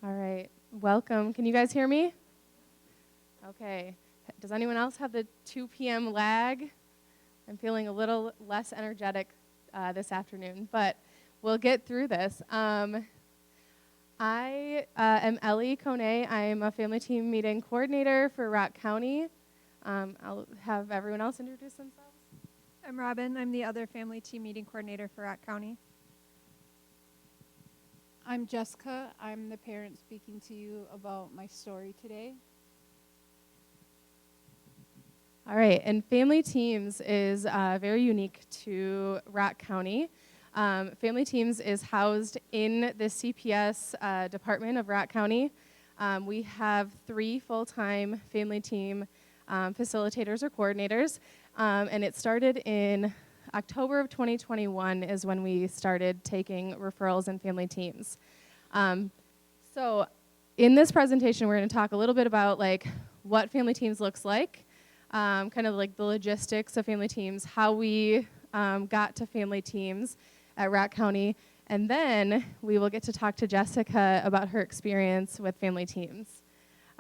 All right, welcome. Can you guys hear me? Okay. Does anyone else have the 2 p.m. lag? I'm feeling a little less energetic this afternoon, but we'll get through this. I am Ellie Kohn. I'm a family team meeting coordinator for Rock County. I'll have everyone else introduce themselves. I'm Robin. I'm the other family team meeting coordinator for Rock County. I'm Jessica. I'm the parent speaking to you about my story today. All right, and family teams is very unique to Rock County. Family teams is housed in the CPS department of Rock County. We have 3 full-time family team facilitators or coordinators, and it started in October of 2021 is when we started taking referrals and family teams. So in this presentation, we're going to talk a little bit about like what family teams looks like, kind of like the logistics of family teams, how we got to family teams at Rock County, and then we will get to talk to Jessica about her experience with family teams.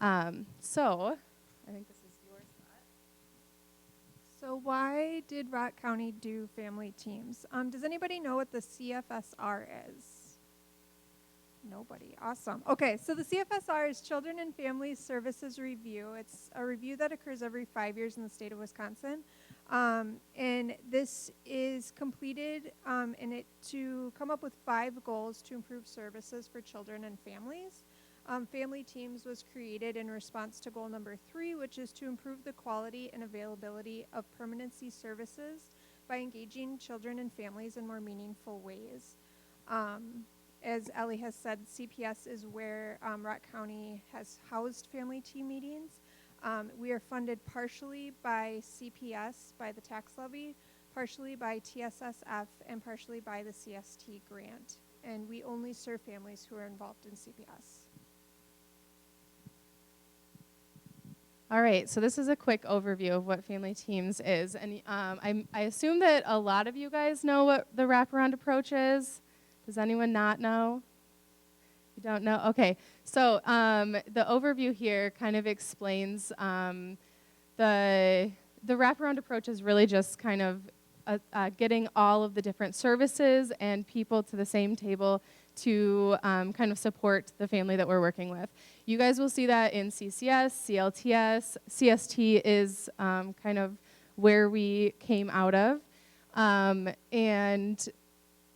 So I think this is your spot. So why did Rock County do family teams? Does anybody know what the CFSR is? Nobody. Awesome. Okay, so the CFSR is Children and Family Services Review. It's a review that occurs every 5 years in the state of Wisconsin. And this is completed in it to come up with 5 goals to improve services for children and families. Family Teams was created in response to goal number 3, which is to improve the quality and availability of permanency services by engaging children and families in more meaningful ways. As Ellie has said, CPS is where Rock County has housed family team meetings. We are funded partially by CPS, by the tax levy, partially by TSSF, and partially by the CST grant. And we only serve families who are involved in CPS. All right, so this is a quick overview of what family teams is. And I assume that a lot of you guys know what the wraparound approach is. Does anyone not know? You don't know? Okay, so the overview here kind of explains the wraparound approach is really just kind of getting all of the different services and people to the same table to kind of support the family that we're working with. You guys will see that in CCS, CLTS, CST is kind of where we came out of. And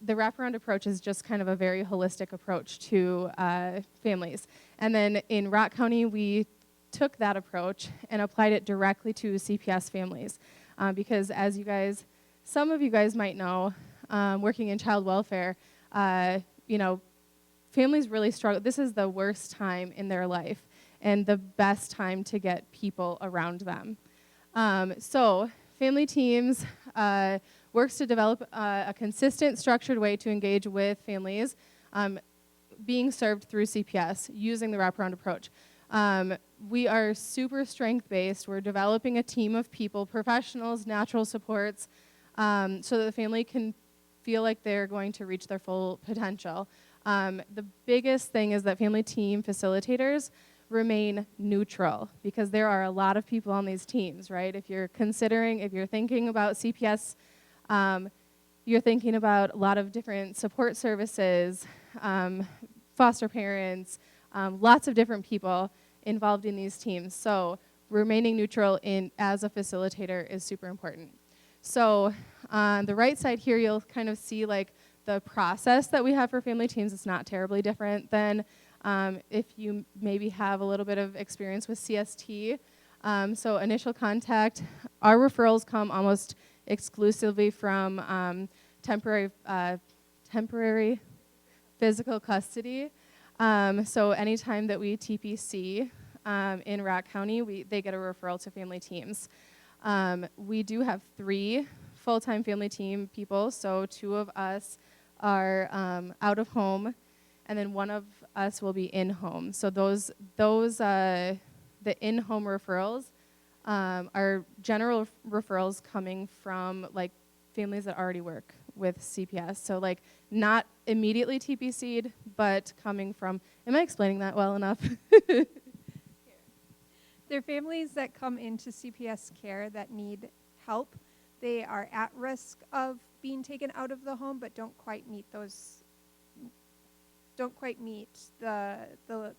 the wraparound approach is just kind of a very holistic approach to families. And then in Rock County, we took that approach and applied it directly to CPS families. Because as you guys, some of you guys might know, working in child welfare, families really struggle. This is the worst time in their life and the best time to get people around them. So family teams works to develop a consistent, structured way to engage with families being served through CPS using the wraparound approach. We are super strength-based. We're developing a team of people, professionals, natural supports, so that the family can feel like they're going to reach their full potential. The biggest thing is that family team facilitators remain neutral because there are a lot of people on these teams, right? If you're thinking about CPS, you're thinking about a lot of different support services, foster parents, lots of different people involved in these teams. So remaining neutral as a facilitator is super important. So on the right side here, you'll kind of see like the process that we have for family teams. It's not terribly different than if you maybe have a little bit of experience with CST. So initial contact, our referrals come almost exclusively from temporary physical custody. So anytime that we TPC in Rock County, they get a referral to family teams. We do have 3 full-time family team people, so 2 of us are out of home, and then 1 of us will be in-home. So those the in-home referrals are general referrals coming from like families that already work with CPS. So like not immediately TPC'd, but coming from, am I explaining that well enough? They're families that come into CPS care that need help. They are at risk of being taken out of the home, but don't quite meet the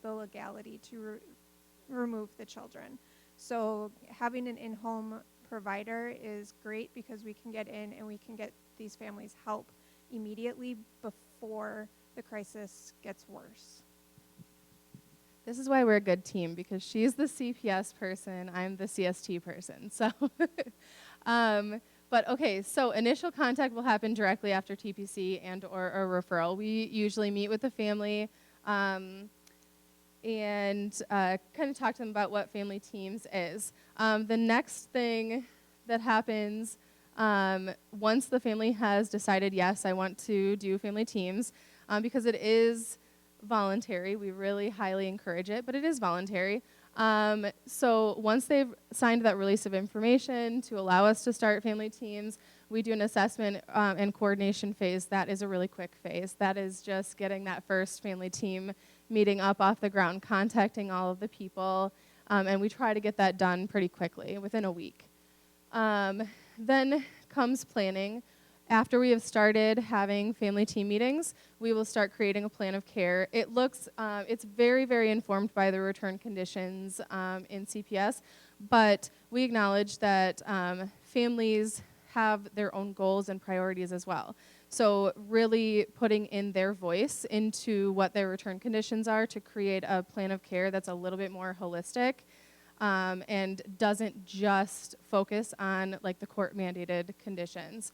legality to remove the children. So having an in-home provider is great because we can get in and we can get these families help immediately before the crisis gets worse. This is why we're a good team, because she's the CPS person, I'm the CST person. So, but okay, so initial contact will happen directly after TPC and or a referral. We usually meet with the family and kind of talk to them about what family teams is. The next thing that happens once the family has decided, yes, I want to do family teams, because it is voluntary. We really highly encourage it, but it is voluntary. So once they've signed that release of information to allow us to start family teams, we do an assessment and coordination phase. That is a really quick phase. That is just getting that first family team meeting up off the ground, contacting all of the people, and we try to get that done pretty quickly, within a week. Then comes planning. After we have started having family team meetings, we will start creating a plan of care. It looks, it's very, very informed by the return conditions in CPS, but we acknowledge that families have their own goals and priorities as well. So really putting in their voice into what their return conditions are to create a plan of care that's a little bit more holistic and doesn't just focus on like the court mandated conditions.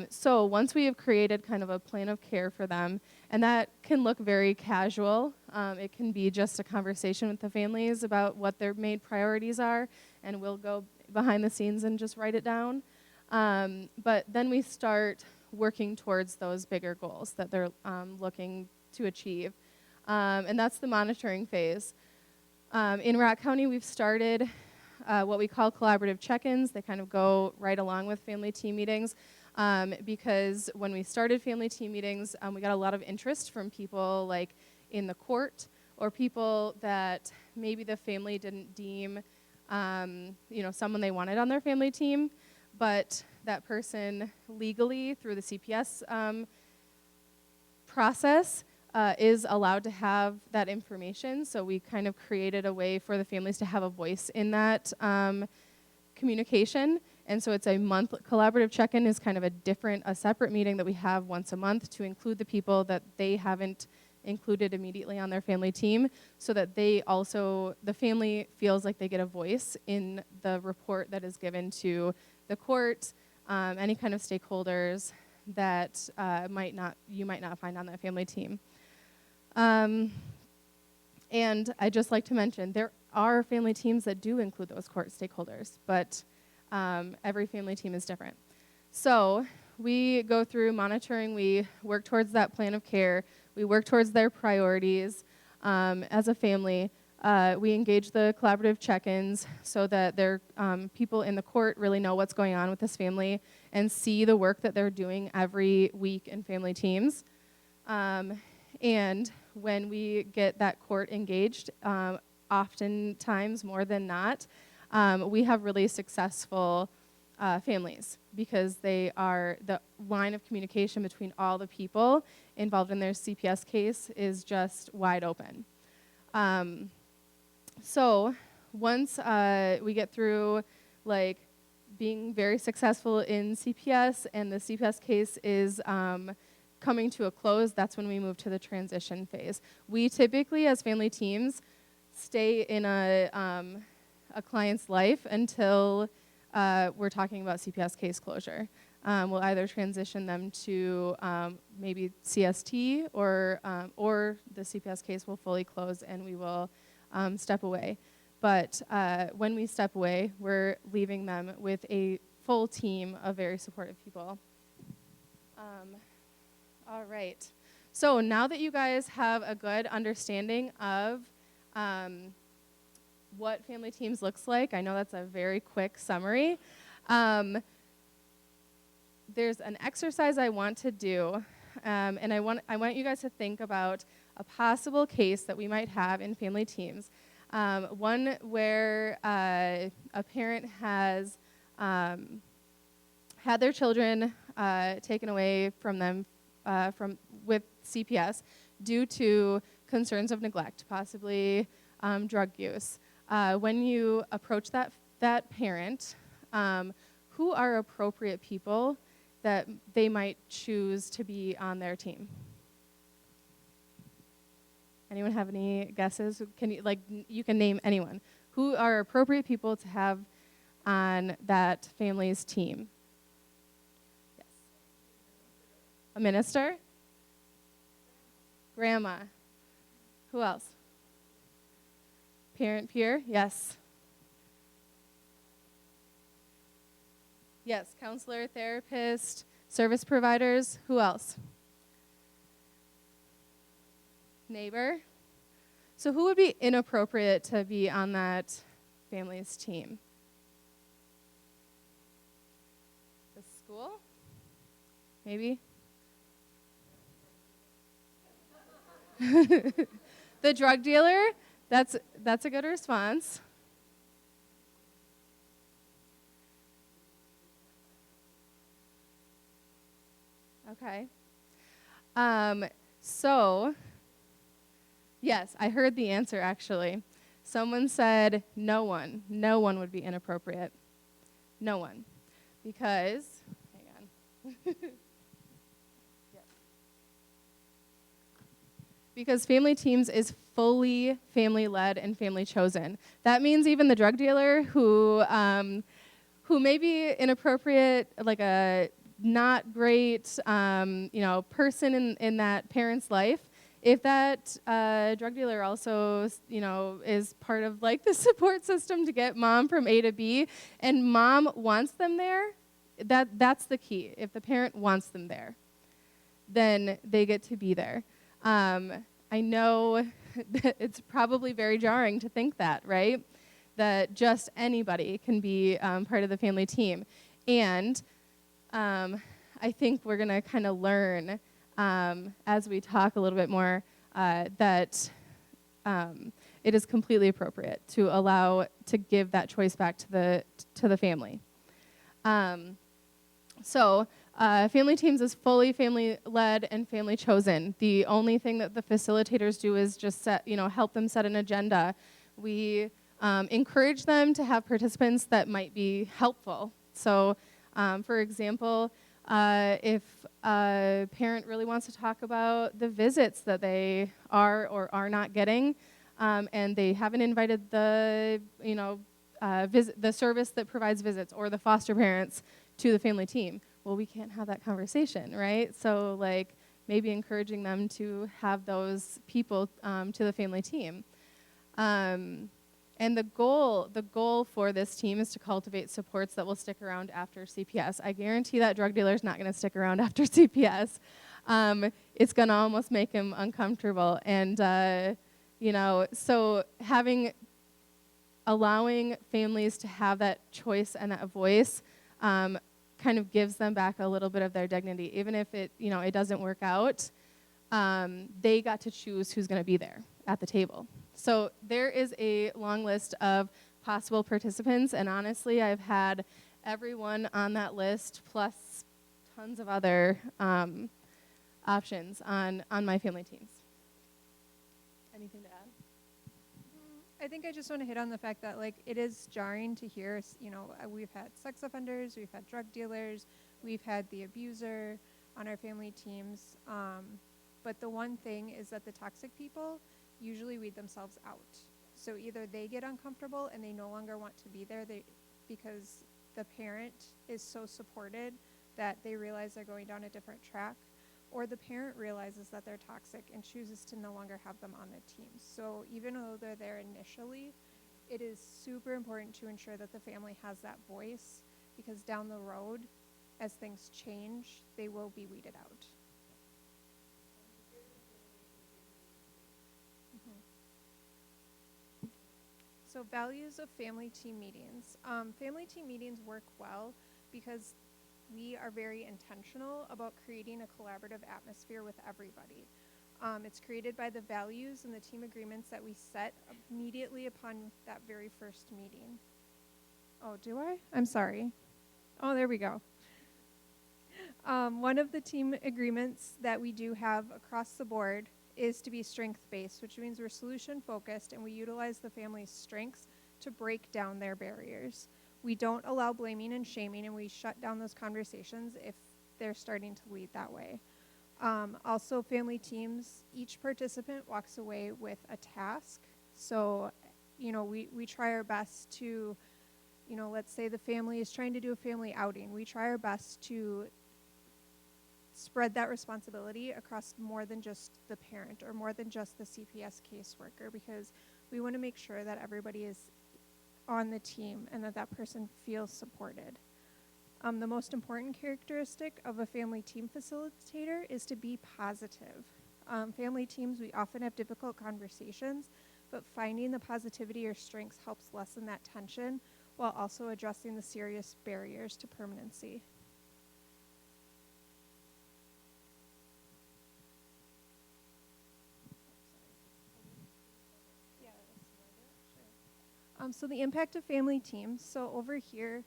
So once we have created kind of a plan of care for them, and that can look very casual, it can be just a conversation with the families about what their main priorities are, and we'll go behind the scenes and just write it down. But then we start working towards those bigger goals that they're looking to achieve. And that's the monitoring phase. In Rock County, we've started what we call collaborative check-ins. They kind of go right along with family team meetings. Because when we started family team meetings, we got a lot of interest from people like in the court or people that maybe the family didn't deem, someone they wanted on their family team, but that person legally through the CPS process is allowed to have that information. So we kind of created a way for the families to have a voice in that communication. And so it's a month collaborative check-in is kind of a separate meeting that we have once a month to include the people that they haven't included immediately on their family team, so that they also, the family feels like they get a voice in the report that is given to the court, any kind of stakeholders that you might not find on that family team. And I'd just like to mention, there are family teams that do include those court stakeholders, but every family team is different. So we go through monitoring, we work towards that plan of care, we work towards their priorities. As a family, we engage the collaborative check-ins so that their people in the court really know what's going on with this family and see the work that they're doing every week in family teams. And when we get that court engaged, oftentimes more than not, we have really successful families because they are the line of communication between all the people involved in their CPS case is just wide open. So once we get through like being very successful in CPS and the CPS case is coming to a close, that's when we move to the transition phase. We typically, as family teams, stay in a client's life until we're talking about CPS case closure. We'll either transition them to maybe CST or the CPS case will fully close and we will step away. But when we step away, we're leaving them with a full team of very supportive people. All right. So now that you guys have a good understanding of what family teams looks like, I know that's a very quick summary. The there's an exercise I want to do, and I want you guys to think about a possible case that we might have in family teams. One where a parent has had their children taken away from them with CPS due to concerns of neglect, possibly drug use. When you approach that parent, who are appropriate people that they might choose to be on their team? Anyone have any guesses? You can name anyone. Who are appropriate people to have on that family's team? Yes. A minister? Grandma. Who else? Parent peer? Yes. Yes, counselor, therapist, service providers. Who else? Neighbor. So who would be inappropriate to be on that family's team? The school? Maybe? The drug dealer? That's a good response. Okay. So, yes, I heard the answer actually. Someone said no one. No one would be inappropriate. No one. Because, hang on. Yes. Because family teams is fully family-led and family-chosen. That means even the drug dealer who may be inappropriate, like a not great, person in that parent's life, if that drug dealer also, is part of like the support system to get mom from A to B, and mom wants them there, that's the key. If the parent wants them there, then they get to be there. I know it's probably very jarring to think that, right? That just anybody can be part of the family team. And I think we're going to kind of learn as we talk a little bit more that it is completely appropriate to give that choice back to the family. Family teams is fully family-led and family-chosen. The only thing that the facilitators do is just help them set an agenda. We encourage them to have participants that might be helpful. So, for example, if a parent really wants to talk about the visits that they are or are not getting, and they haven't invited the service that provides visits or the foster parents to the family team, well, we can't have that conversation, right? So, maybe encouraging them to have those people to the family team. And the goal for this team is to cultivate supports that will stick around after CPS. I guarantee that drug dealer is not going to stick around after CPS. It's going to almost make him uncomfortable. And, so allowing families to have that choice and that voice kind of gives them back a little bit of their dignity. Even if it doesn't work out, they got to choose who's going to be there at the table. So there is a long list of possible participants, and honestly, I've had everyone on that list plus tons of other options on my family teams. Anything to add? I think I just want to hit on the fact that it is jarring to hear, we've had sex offenders, we've had drug dealers, we've had the abuser on our family teams. But the one thing is that the toxic people usually weed themselves out. So either they get uncomfortable and they no longer want to be there because the parent is so supported that they realize they're going down a different track, or the parent realizes that they're toxic and chooses to no longer have them on the team. So even though they're there initially, it is super important to ensure that the family has that voice, because down the road, as things change, they will be weeded out. So values of family team meetings. Family team meetings work well because we are very intentional about creating a collaborative atmosphere with everybody. It's created by the values and the team agreements that we set immediately upon that very first meeting. Oh, do I? I'm sorry. Oh, there we go. One of the team agreements that we do have across the board is to be strength-based, which means we're solution-focused and we utilize the family's strengths to break down their barriers. We don't allow blaming and shaming, and we shut down those conversations if they're starting to lead that way. Also, family teams, each participant walks away with a task. So, we try our best to, let's say the family is trying to do a family outing. We try our best to spread that responsibility across more than just the parent or more than just the CPS caseworker, because we want to make sure that everybody is on the team and that person feels supported. The most important characteristic of a family team facilitator is to be positive. Family teams, we often have difficult conversations, but finding the positivity or strengths helps lessen that tension while also addressing the serious barriers to permanency. So the impact of family teams. So over here,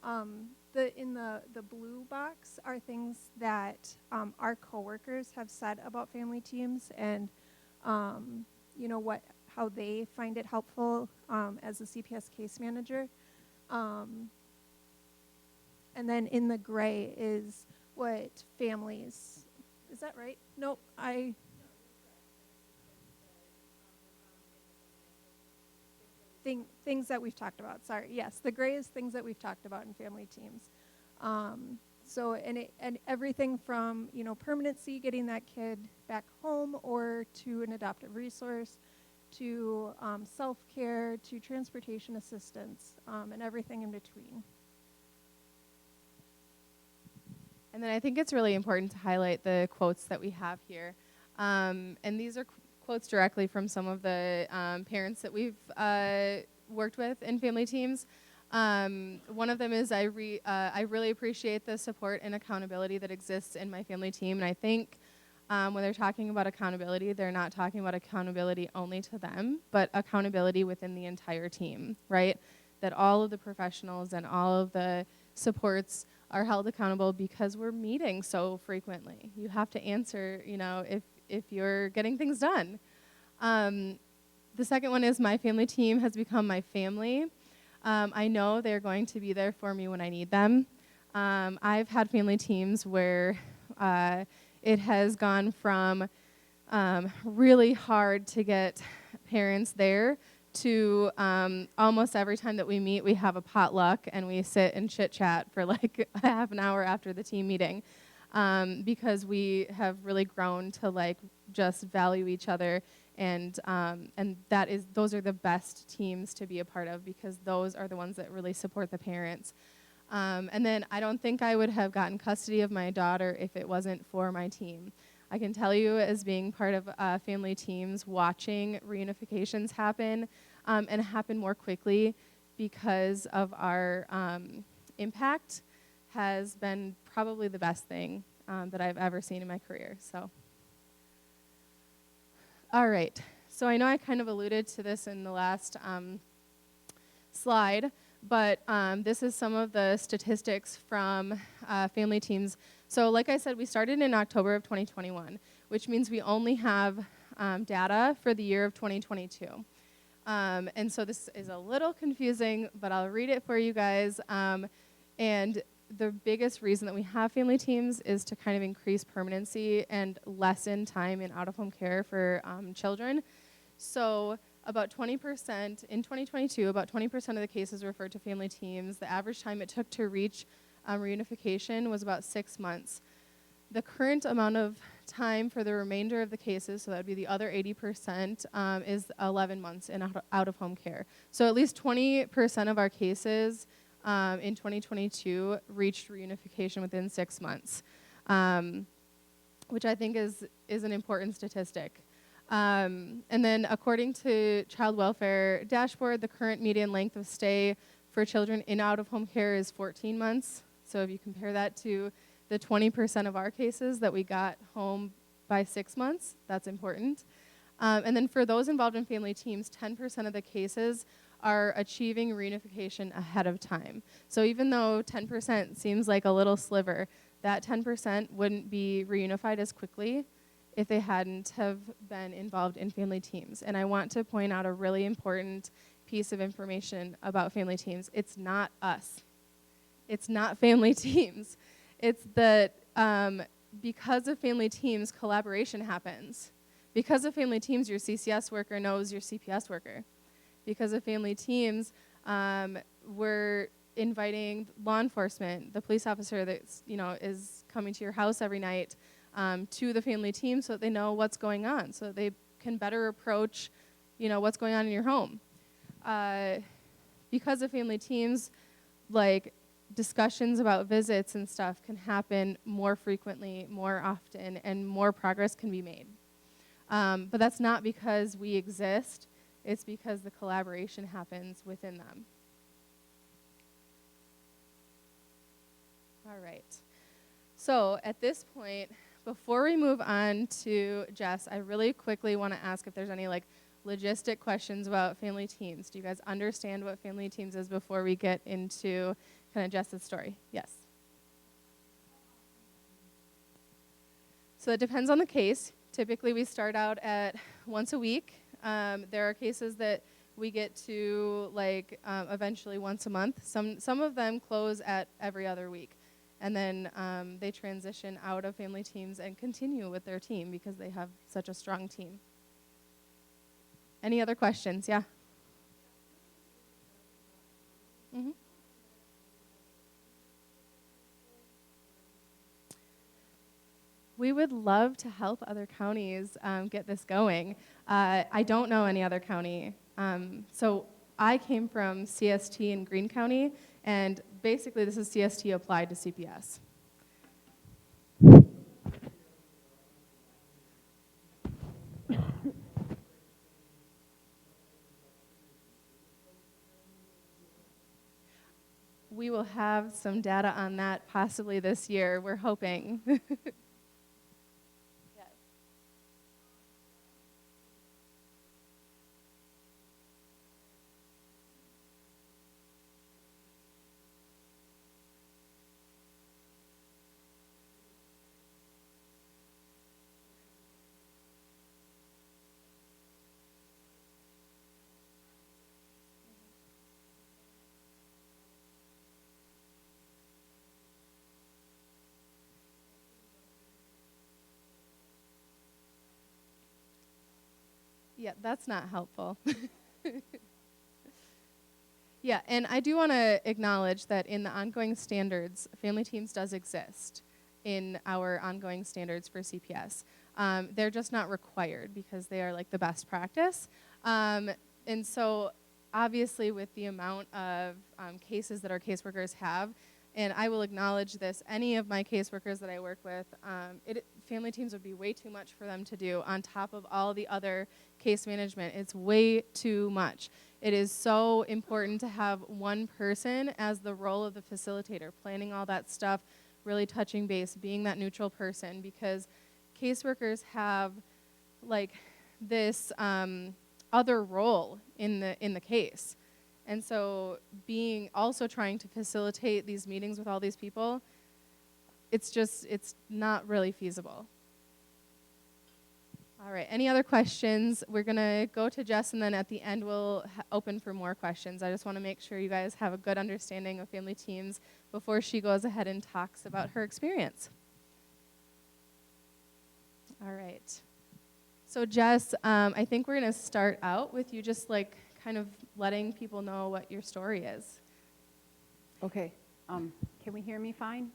in the blue box are things that our coworkers have said about family teams, and how they find it helpful as a CPS case manager. And then in the gray is what families. Is that right? Nope. Things that we've talked about. Sorry. Yes, the gray is things that we've talked about in family teams. And everything from permanency, getting that kid back home, or to an adoptive resource, to self-care, to transportation assistance, and everything in between. And then I think it's really important to highlight the quotes that we have here. And these are quotes directly from some of the parents that we've worked with in family teams. One of them is, I really appreciate the support and accountability that exists in my family team. And I think when they're talking about accountability, they're not talking about accountability only to them, but accountability within the entire team, right? That all of the professionals and all of the supports are held accountable because we're meeting so frequently. You have to answer, if you're getting things done. The second one is, my family team has become my family. I know they're going to be there for me when I need them. I've had family teams where it has gone from really hard to get parents there to almost every time that we meet, we have a potluck and we sit and chit-chat for like a half an hour after the team meeting. Because we have really grown to just value each other, and those are the best teams to be a part of, because those are the ones that really support the parents. And then I don't think I would have gotten custody of my daughter if it wasn't for my team. I can tell you, as being part of family teams, watching reunifications happen and happen more quickly because of our impact has been probably the best thing that I've ever seen in my career. So, all right. So I know I kind of alluded to this in the last slide, but this is some of the statistics from family teams. So like I said, we started in October of 2021, which means we only have data for the year of 2022. And so this is a little confusing, but I'll read it for you guys. And the biggest reason that we have family teams is to kind of increase permanency and lessen time in out-of-home care for children. So about 20%, in 2022, about 20% of the cases referred to family teams. The average time it took to reach reunification was about 6 months. The current amount of time for the remainder of the cases, so that would be the other 80%, is 11 months in out-of-home care. So at least 20% of our cases in 2022 reached reunification within 6 months, which I think is an important statistic. And then according to Child Welfare Dashboard, the current median length of stay for children in out-of-home care is 14 months. So if you compare that to the 20% of our cases that we got home by 6 months, that's important. And then for those involved in family teams, 10% of the cases are achieving reunification ahead of time. So even though 10% seems like a little sliver, that 10% wouldn't be reunified as quickly if they hadn't have been involved in family teams. And I want to point out a really important piece of information about family teams. It's not us. It's not family teams. It's that because of family teams, collaboration happens. Because of family teams, your CCS worker knows your CPS worker. Because of family teams, we're inviting law enforcement, the police officer that is coming to your house every night, to the family team so that they know what's going on, so that they can better approach, what's going on in your home. Because of family teams, like discussions about visits and stuff can happen more frequently, more often, and more progress can be made. But that's not because we exist. It's because the collaboration happens within them. All right. So at this point, before we move on to Jess, I really quickly want to ask if there's any logistic questions about family teams. Do you guys understand what family teams is before we get into kind of Jess's story? Yes. So it depends on the case. Typically, we start out at once a week. There are cases that we get to eventually once a month. Some of them close at every other week. And then they transition out of family teams and continue with their team because they have such a strong team. Any other questions? Yeah? Mm-hmm. We would love to help other counties get this going. I don't know any other county. So I came from CST in Greene County, and basically this is CST applied to CPS. We will have some data on that possibly this year, we're hoping. Yeah, that's not helpful. Yeah, and I do want to acknowledge that in the ongoing standards, family teams does exist in our ongoing standards for CPS. They're just not required because they are the best practice. And so obviously with the amount of cases that our caseworkers have, and I will acknowledge this, any of my caseworkers that I work with, family teams would be way too much for them to do on top of all the other case management. It's way too much. It is so important to have one person as the role of the facilitator, planning all that stuff, really touching base, being that neutral person, because caseworkers have this other role in the case. And so also trying to facilitate these meetings with all these people, it's not really feasible. All right, any other questions? We're going to go to Jess, and then at the end we'll open for more questions. I just want to make sure you guys have a good understanding of family teams before she goes ahead and talks about her experience. All right. So Jess, I think we're going to start out with you just kind of letting people know what your story is. Okay. Can we hear me fine?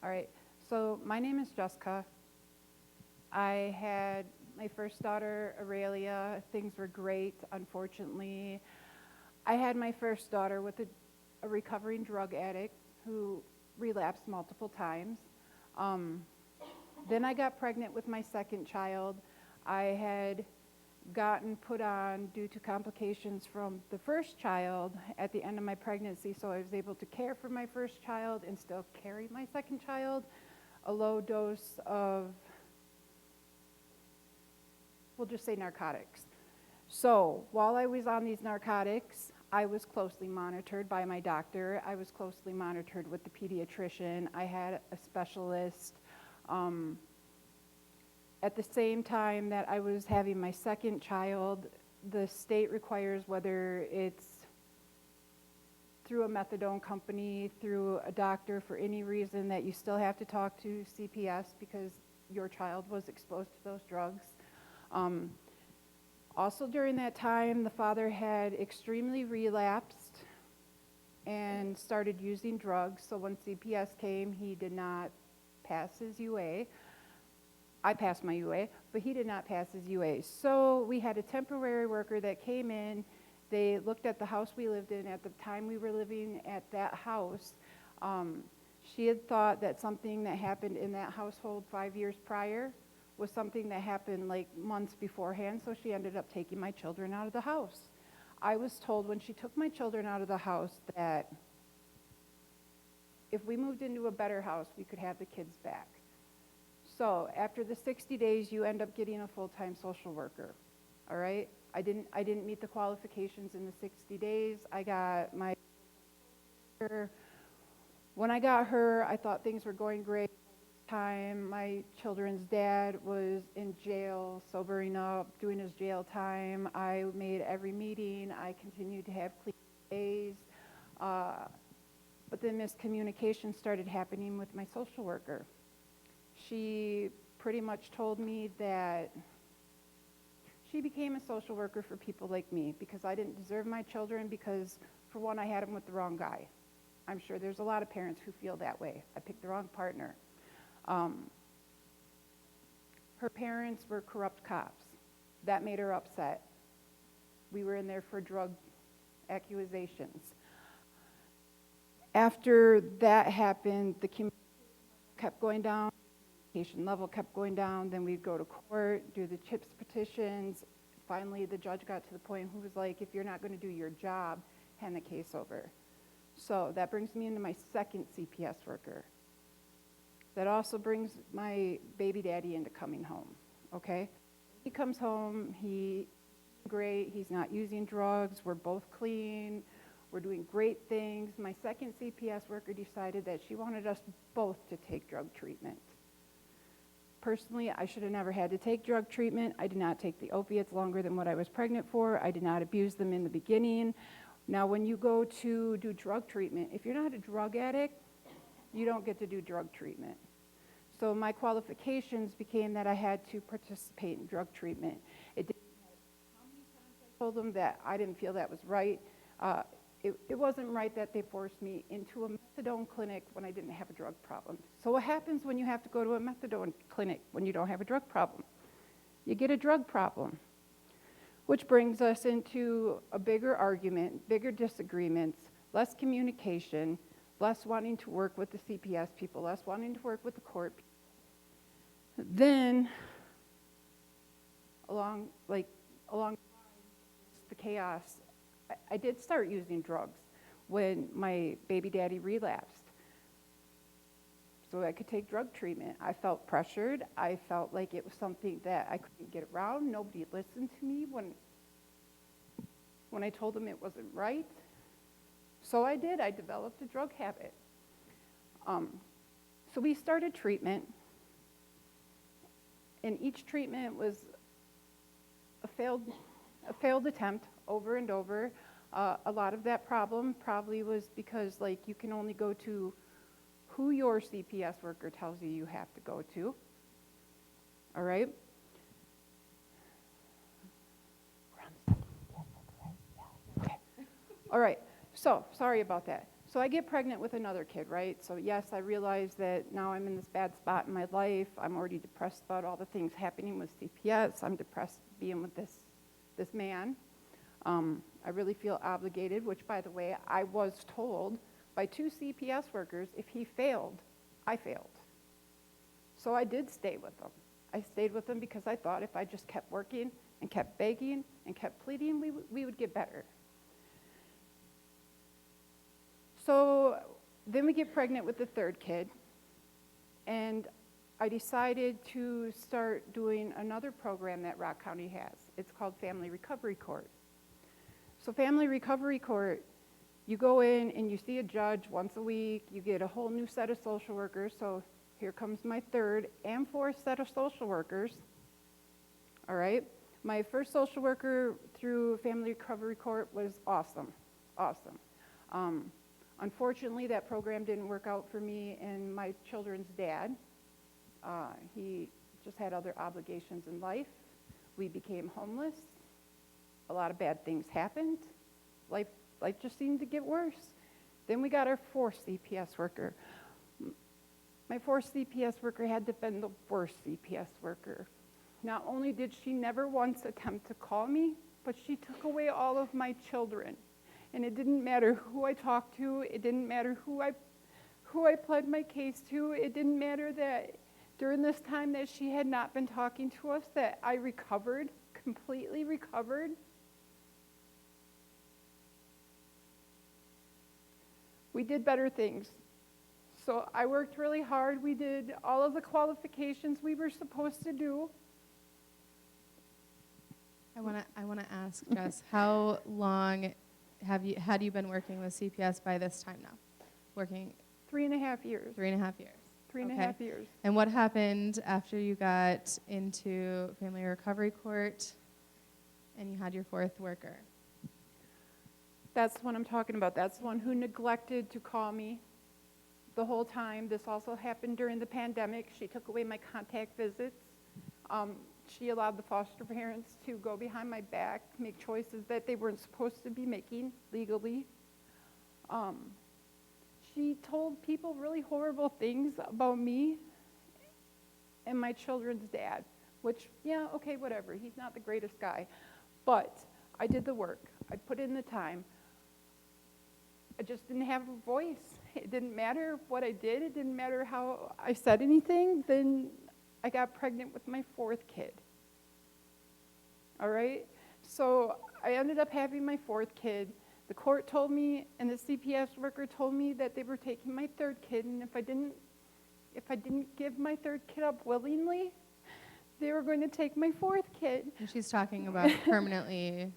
All right. So my name is Jessica. I had my first daughter, Aurelia. Things were great. Unfortunately, I had my first daughter with a recovering drug addict who relapsed multiple times. Then I got pregnant with my second child. I had gotten put on due to complications from the first child at the end of my pregnancy, so I was able to care for my first child and still carry my second child, a low dose of, we'll just say narcotics. So while I was on these narcotics, I was closely monitored by my doctor. I was closely monitored with the pediatrician. I had a specialist. At the same time that I was having my second child, the state requires, whether it's through a methadone company, through a doctor, for any reason, that you still have to talk to CPS because your child was exposed to those drugs. Also during that time, the father had extremely relapsed and started using drugs. So when CPS came, he did not pass his UA. I passed my UA, but he did not pass his UA. So we had a temporary worker that came in. They looked at the house we lived in. At the time we were living at that house, she had thought that something that happened in that household 5 years prior was something that happened like months beforehand, so she ended up taking my children out of the house. I was told when she took my children out of the house that if we moved into a better house, we could have the kids back. So after the 60 days, you end up getting a full-time social worker, all right? I didn't meet the qualifications in the 60 days. I got my, when I got her, I thought things were going great. Time, my children's dad was in jail, sobering up, doing his jail time. I made every meeting. I continued to have clean days. But then miscommunication started happening with my social worker. She pretty much told me that she became a social worker for people like me because I didn't deserve my children because, for one, I had them with the wrong guy. I'm sure there's a lot of parents who feel that way. I picked the wrong partner. Her parents were corrupt cops. That made her upset. We were in there for drug accusations. After that happened, the communication kept going down, the communication level kept going down, then we'd go to court, do the CHIPS petitions. Finally, the judge got to the point who was like, if you're not going to do your job, hand the case over. So that brings me into my second CPS worker. That also brings my baby daddy into coming home, okay? He comes home, he's great, he's not using drugs, we're both clean, we're doing great things. My second CPS worker decided that she wanted us both to take drug treatment. Personally, I should have never had to take drug treatment. I did not take the opiates longer than what I was pregnant for. I did not abuse them in the beginning. Now, when you go to do drug treatment, if you're not a drug addict, you don't get to do drug treatment. So my qualifications became that I had to participate in drug treatment. It didn't matter how many times I told them that I didn't feel that was right. It wasn't right that they forced me into a methadone clinic when I didn't have a drug problem. So what happens when you have to go to a methadone clinic when you don't have a drug problem? You get a drug problem, which brings us into a bigger argument, bigger disagreements, less communication, less wanting to work with the CPS people, less wanting to work with the court people. Then, along the chaos, I did start using drugs when my baby daddy relapsed. So I could take drug treatment. I felt pressured. I felt like it was something that I couldn't get around. Nobody listened to me when I told them it wasn't right. So I did. I developed a drug habit. So we started treatment, and each treatment was a failed attempt over and over. A lot of that problem probably was because, like, you can only go to who your CPS worker tells you you have to go to. All right? Okay. All right. So, sorry about that. So I get pregnant with another kid, right? So yes, I realize that now I'm in this bad spot in my life. I'm already depressed about all the things happening with CPS. I'm depressed being with this man. I really feel obligated, which, by the way, I was told by 2 CPS workers, if he failed, I failed. So I did stay with him. I stayed with him because I thought if I just kept working and kept begging and kept pleading, we would get better. So then we get pregnant with the third kid, and I decided to start doing another program that Rock County has. It's called Family Recovery Court. So Family Recovery Court, you go in and you see a judge once a week, you get a whole new set of social workers. So here comes my third and fourth set of social workers. All right. My first social worker through Family Recovery Court was awesome. Unfortunately, that program didn't work out for me and my children's dad. He just had other obligations in life. We became homeless. A lot of bad things happened. Life just seemed to get worse. Then we got our fourth CPS worker. My fourth CPS worker had to been the worst CPS worker. Not only did she never once attempt to call me, but she took away all of my children. And it didn't matter who I talked to. It didn't matter who I pled my case to. It didn't matter that during this time that she had not been talking to us, that I recovered, completely recovered. We did better things. So I worked really hard. We did all of the qualifications we were supposed to do. I want to ask, Jess, how long had you been working with CPS by this time now? Working 3.5 years. 3.5 years. 3.5 years. And what happened after you got into Family Recovery Court and you had your fourth worker? That's what I'm talking about. That's the one who neglected to call me the whole time. This also happened during the pandemic. She took away my contact visits. She allowed the foster parents to go behind my back, make choices that they weren't supposed to be making legally. She told people really horrible things about me and my children's dad, which, yeah, okay, whatever. He's not the greatest guy. But I did the work. I put in the time. I just didn't have a voice. It didn't matter what I did. It didn't matter how I said anything. Then I got pregnant with my fourth kid. All right? So I ended up having my fourth kid. The court told me, and the CPS worker told me that they were taking my third kid, and if I didn't give my third kid up willingly, they were going to take my fourth kid. And she's talking about permanently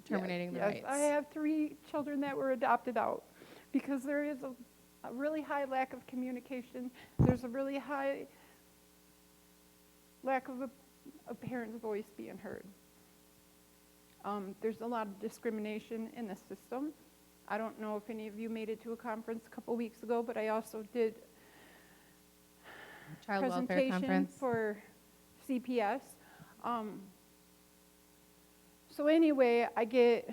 terminating the rights. Yes, I have 3 children that were adopted out because there is a really high lack of communication. There's a really high lack of a parent's voice being heard. There's a lot of discrimination in the system. I don't know if any of you made it to a conference a couple weeks ago, but I also did Child welfare presentation conference for CPS. So anyway, I get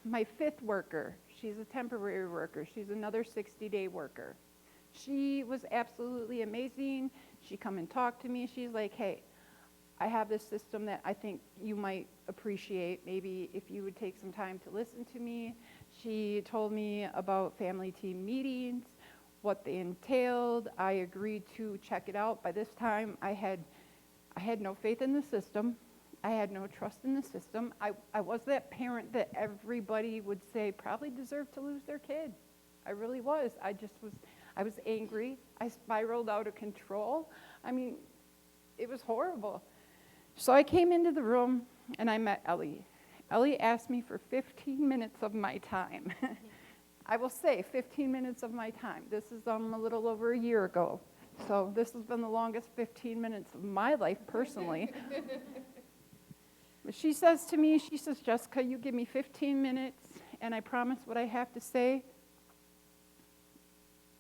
my 5th worker. She's a temporary worker. She's another 60-day worker. She was absolutely amazing. She come and talk to me. She's like, hey, I have this system that I think you might appreciate. Maybe if you would take some time to listen to me. She told me about family team meetings, what they entailed. I agreed to check it out. By this time, I had no faith in the system. I had no trust in the system. I was that parent that everybody would say probably deserved to lose their kid. I really was. I was angry. I spiraled out of control. I mean, it was horrible. So I came into the room and I met Ellie. Ellie asked me for 15 minutes of my time. I will say 15 minutes of my time. This is a little over a year ago. So this has been the longest 15 minutes of my life personally. But she says to me, she says, Jessica, you give me 15 minutes and I promise what I have to say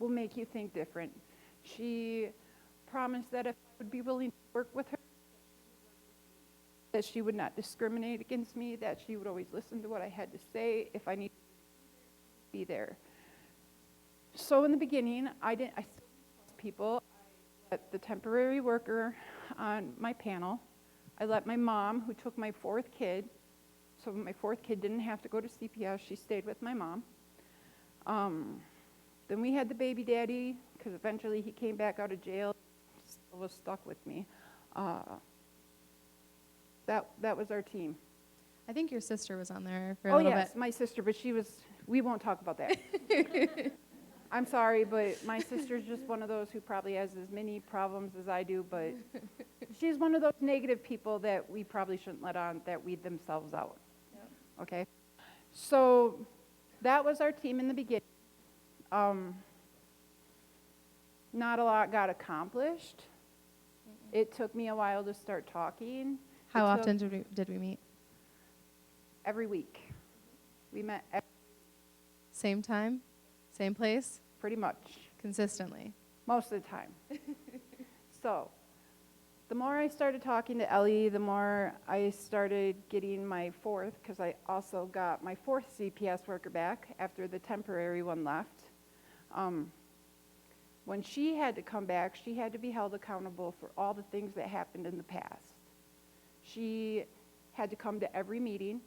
will make you think different. She promised that if I would be willing to work with her, that she would not discriminate against me, that she would always listen to what I had to say. If I needed to be there. So in the beginning, I still trust people. I let the temporary worker on my panel. I let my mom, who took my 4th kid, so my 4th kid didn't have to go to CPS. She stayed with my mom. Then we had the baby daddy, because eventually he came back out of jail, still was stuck with me. that was our team. I think your sister was on there for a Oh, little yes, bit. my sister, but we won't talk about that. I'm sorry, but my sister's just one of those who probably has as many problems as I do, but she's one of those negative people that we probably shouldn't let on, that weed themselves out. Yep. Okay? So that was our team in the beginning. Not a lot got accomplished. It took me a while to start talking. How often did we meet? Every week. We met Same time? Same place? pretty much, Consistently? most of the time. So, the more I started talking to Ellie, the more I started getting my fourth, because I also got my fourth CPS worker back after the temporary one left. When she had to come back, she had to be held accountable for all the things that happened in the past. She had to come to every meeting.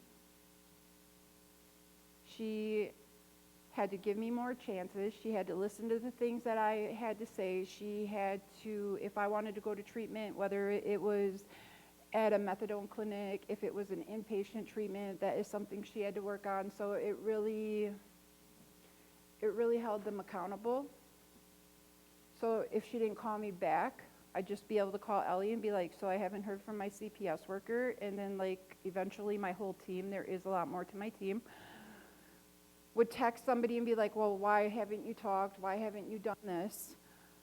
She had to give me more chances. She had to listen to the things that I had to say. She had to, if I wanted to go to treatment, whether it was at a methadone clinic, if it was an inpatient treatment, that is something she had to work on. So it really held them accountable. So if she didn't call me back, I'd just be able to call Ellie and be like, so I haven't heard from my CPS worker. And then like eventually my whole team, there is a lot more to my team, would text somebody and be like, well, why haven't you talked? Why haven't you done this?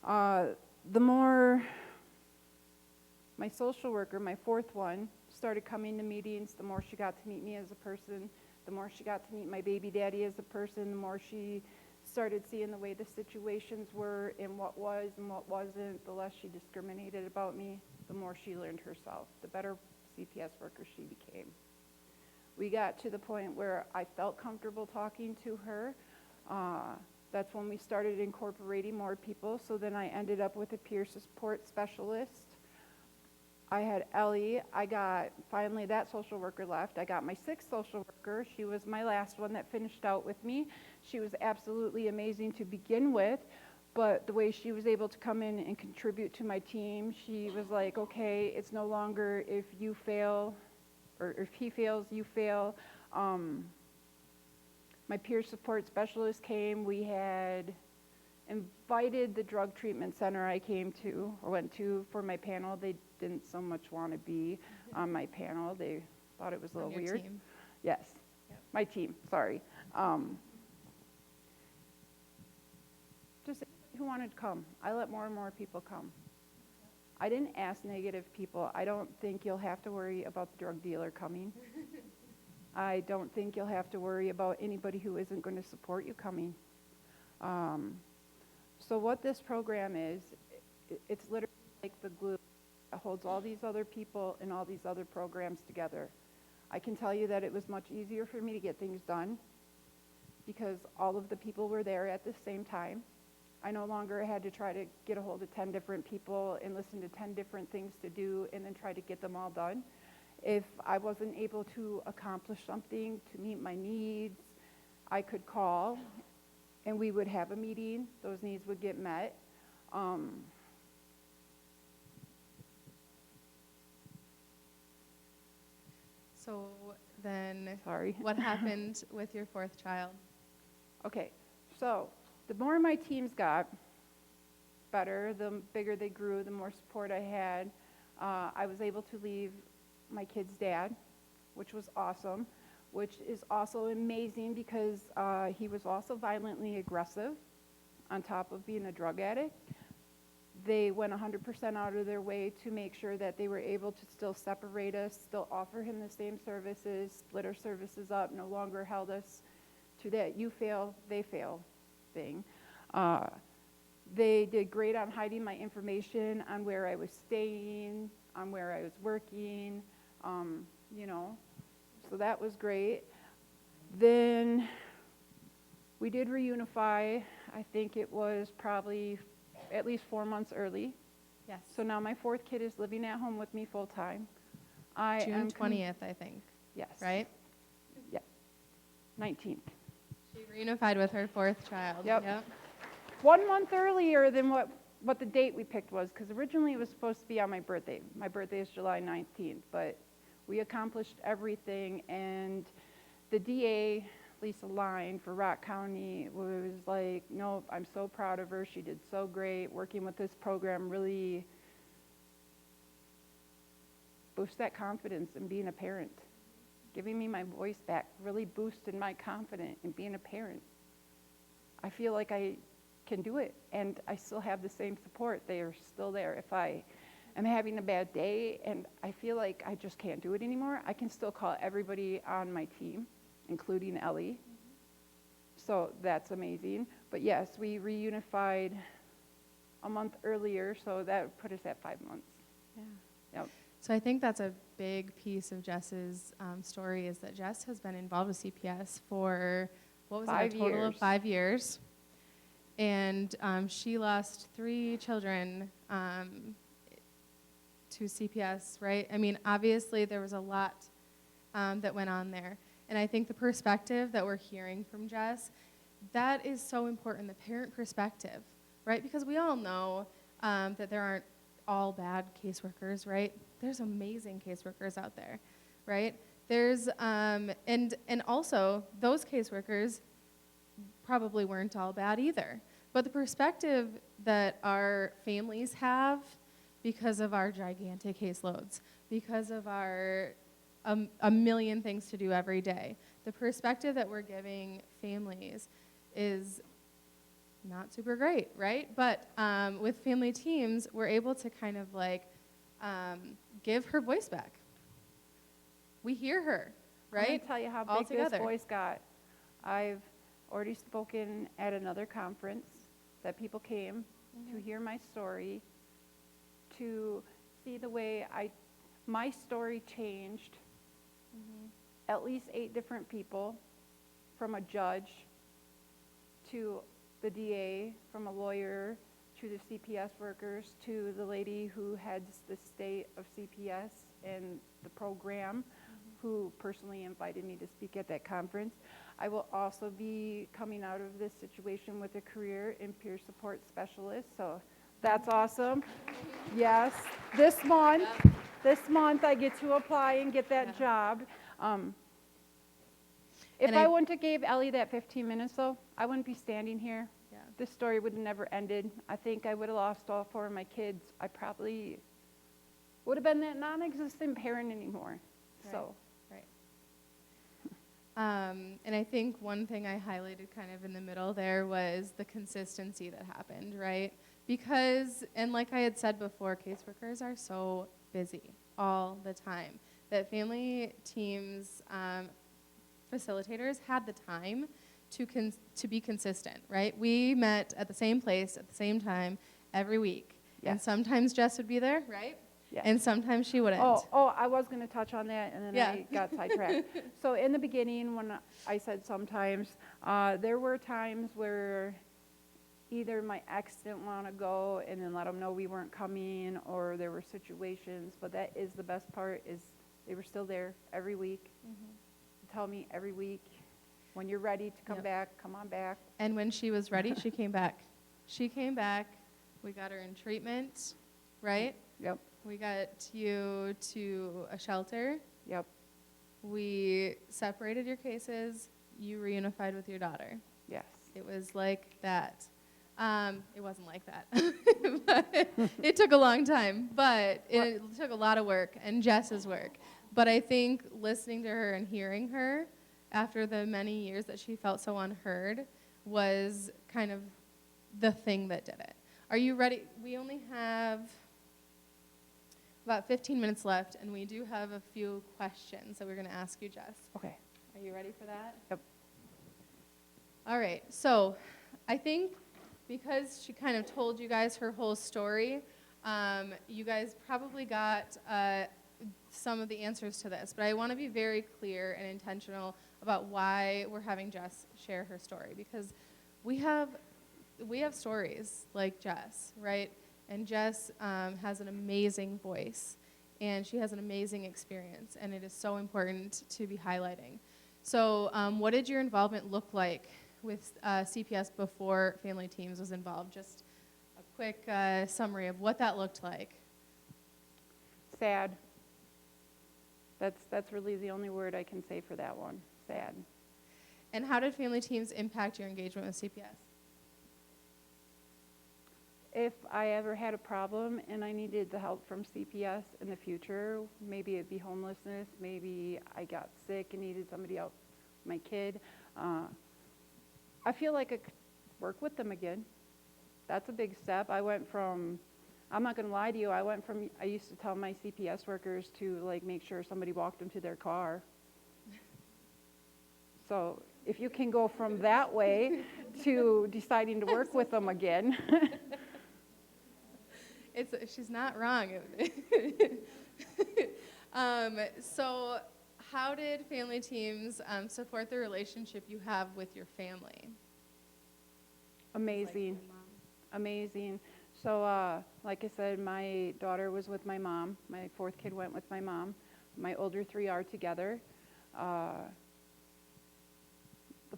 The more my social worker, my fourth one, started coming to meetings, the more she got to meet me as a person, the more she got to meet my baby daddy as a person, the more she started seeing the way the situations were and what was and what wasn't, the less she discriminated about me, the more she learned herself, the better CPS worker she became. We got to the point where I felt comfortable talking to her. That's when we started incorporating more people. So then I ended up with a peer support specialist. I had Ellie. Finally that social worker left. I got my sixth social worker. She was my last one that finished out with me. She was absolutely amazing to begin with, but the way she was able to come in and contribute to my team, she was like, okay, it's no longer if you fail, or if he fails, you fail. My peer support specialist came. We had invited the drug treatment center I went to for my panel. They didn't so much want to be on my panel. They thought it was a little On your weird. team. Yes, Yep. my team, sorry. Just who wanted to come. I let more and more people come. I didn't ask negative people. I don't think you'll have to worry about the drug dealer coming. I don't think you'll have to worry about anybody who isn't going to support you coming. So what this program is, it's literally like the glue that holds all these other people and all these other programs together. I can tell you that it was much easier for me to get things done because all of the people were there at the same time. I no longer had to try to get a hold of 10 different people and listen to 10 different things to do and then try to get them all done. If I wasn't able to accomplish something to meet my needs, I could call and we would have a meeting. Those needs would get met. So then, Sorry. what happened with your fourth child? Okay, so the more my teams got better, the bigger they grew, the more support I had. I was able to leave my kid's dad, which was awesome, which is also amazing because he was also violently aggressive on top of being a drug addict. They went 100% out of their way to make sure that they were able to still separate us, still offer him the same services, split our services up, no longer held us to that you fail, they fail thing. They did great on hiding my information on where I was staying, on where I was working, so that was great. Then we did reunify. I think it was probably at least 4 months early. Yes. So now my fourth kid is living at home with me full time. June 20th, I think. Yes. Right? Yeah. 19th. She reunified with her fourth child. Yep. 1 month earlier than what the date we picked was, because originally it was supposed to be on my birthday. My birthday is July 19th, but We accomplished everything, and the DA, Lisa Line for Rock County, was like, nope, I'm so proud of her. She did so great. Working with this program really boosts that confidence in being a parent. Giving me my voice back really boosted my confidence in being a parent. I feel like I can do it, and I still have the same support. They are still there. If I am having a bad day and I feel like I just can't do it anymore, I can still call everybody on my team, including Ellie. So that's amazing. But yes, we reunified a month earlier, so that put us at 5 months. Yeah. Yep. So I think that's a big piece of Jess's story, is that Jess has been involved with CPS for, what was it, a total of 5 years. And she lost 3 children to CPS, right? I mean, obviously there was a lot that went on there. And I think the perspective that we're hearing from Jess, that is so important, the parent perspective, right? Because we all know that there aren't all bad caseworkers, right? There's amazing caseworkers out there, right? There's, and also those caseworkers probably weren't all bad either. But the perspective that our families have because of our gigantic caseloads, because of our a million things to do every day, the perspective that we're giving families is not super great, right? But with family teams, we're able to kind of like give her voice back. We hear her, right? I'm going to tell you how All big together. this voice got. I've already spoken at another conference that people came to hear my story, to see the way my story changed at least 8 different people, from a judge to the DA, from a lawyer to the CPS workers to the lady who heads the state of CPS and the program, who personally invited me to speak at that conference. I will also be coming out of this situation with a career in peer support specialist, so that's awesome. Yes, this month I get to apply and get that job. If I wouldn't have gave Ellie that 15 minutes though, I wouldn't be standing here. Yeah. This story would have never ended. I think I would have lost all 4 of my kids. I probably would have been that non-existent parent anymore. Right. So. Right. And I think one thing I highlighted kind of in the middle there was the consistency that happened, right? Because, and like I had said before, caseworkers are so busy all the time that family teams, facilitators had the time to be consistent, right? We met at the same place at the same time every week. Yes. And sometimes Jess would be there, right? Yes. And sometimes she wouldn't. Oh, I was going to touch on that, and then Yeah. I got sidetracked. So in the beginning, when I said sometimes, there were times where either my ex didn't want to go and then let them know we weren't coming, or there were situations, but that is the best part, is they were still there every week. Tell me every week, when you're ready to come back, come on back. And when she was ready, she came back. She came back. We got her in treatment, right? Yep. We got you to a shelter. Yep. We separated your cases. You reunified with your daughter. Yes. It was like that. It wasn't like that. But it took a long time, but it took a lot of work, and Jess's work. But I think listening to her and hearing her after the many years that she felt so unheard was kind of the thing that did it. Are you ready? We only have about 15 minutes left, and we do have a few questions that we're going to ask you, Jess. Okay. Are you ready for that? Yep. All right. So I think because she kind of told you guys her whole story, you guys probably got some of the answers to this, but I want to be very clear and intentional about why we're having Jess share her story, because we have stories like Jess, right? And Jess has an amazing voice, and she has an amazing experience, and it is so important to be highlighting. So what did your involvement look like with CPS before Family Teams was involved? Just a quick summary of what that looked like. Sad. That's really the only word I can say for that one. Sad. And how did family teams impact your engagement with CPS? If I ever had a problem and I needed the help from CPS in the future, maybe it'd be homelessness, maybe I got sick and needed somebody else, my kid, I feel like I could work with them again. That's a big step. I went from, I'm not going to lie to you, I used to tell my CPS workers to like make sure somebody walked them to their car. So if you can go from that way to deciding to work with them again. She's not wrong. So how did family teams support the relationship you have with your family? Amazing. Amazing. So like I said, my daughter was with my mom. My fourth kid went with my mom. My older three are together. The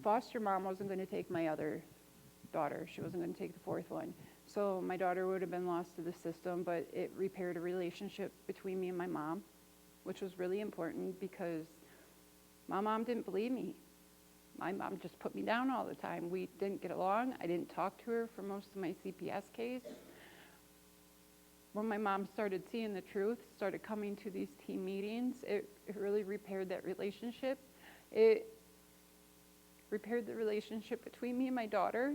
foster mom wasn't going to take my other daughter. She wasn't going to take the fourth one. So my daughter would have been lost to the system, but it repaired a relationship between me and my mom, which was really important because my mom didn't believe me. My mom just put me down all the time. We didn't get along. I didn't talk to her for most of my CPS case. When my mom started seeing the truth, started coming to these team meetings, it really repaired that relationship. It repaired the relationship between me and my daughter,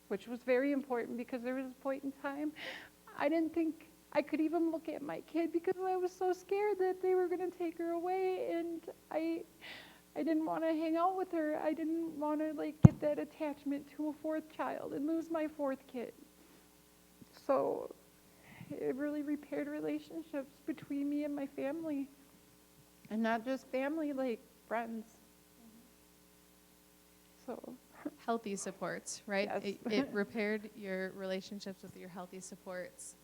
which was very important because there was a point in time I didn't think I could even look at my kid because I was so scared that they were going to take her away, and I didn't want to hang out with her. I didn't want to like get that attachment to a fourth child and lose my fourth kid. So it really repaired relationships between me and my family, and not just family, like friends. So Healthy supports, right? Yes. It repaired your relationships with your healthy supports.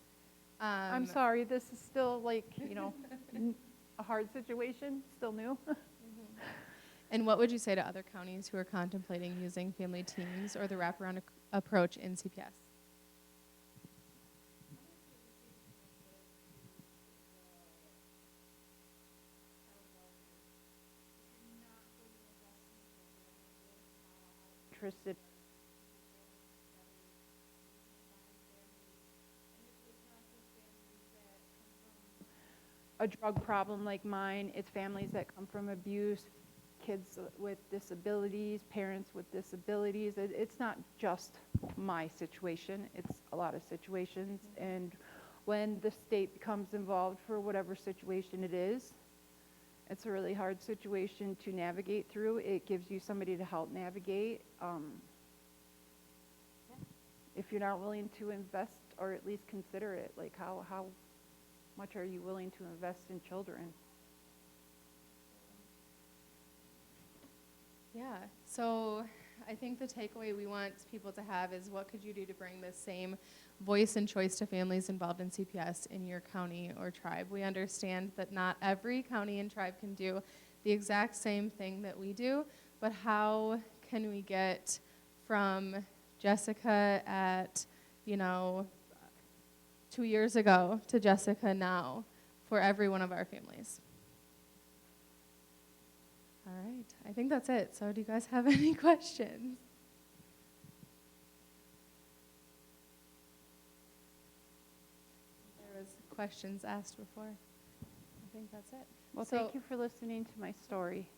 I'm sorry, this is still like, a hard situation, still new. And what would you say to other counties who are contemplating using family teams or the wraparound approach in CPS? Interested. A drug problem like mine, it's families that come from abuse, kids with disabilities, parents with disabilities. It's not just my situation, it's a lot of situations. And when the state becomes involved for whatever situation it is, it's a really hard situation to navigate through. It gives you somebody to help navigate. If you're not willing to invest or at least consider it, like how much are you willing to invest in children? Yeah, so I think the takeaway we want people to have is what could you do to bring the same voice and choice to families involved in CPS in your county or tribe. We understand that not every county and tribe can do the exact same thing that we do, but how can we get from Jessica at, 2 years ago to Jessica now for every one of our families? All right, I think that's it. So do you guys have any questions? There was questions asked before. I think that's it. Well, So- thank you for listening to my story.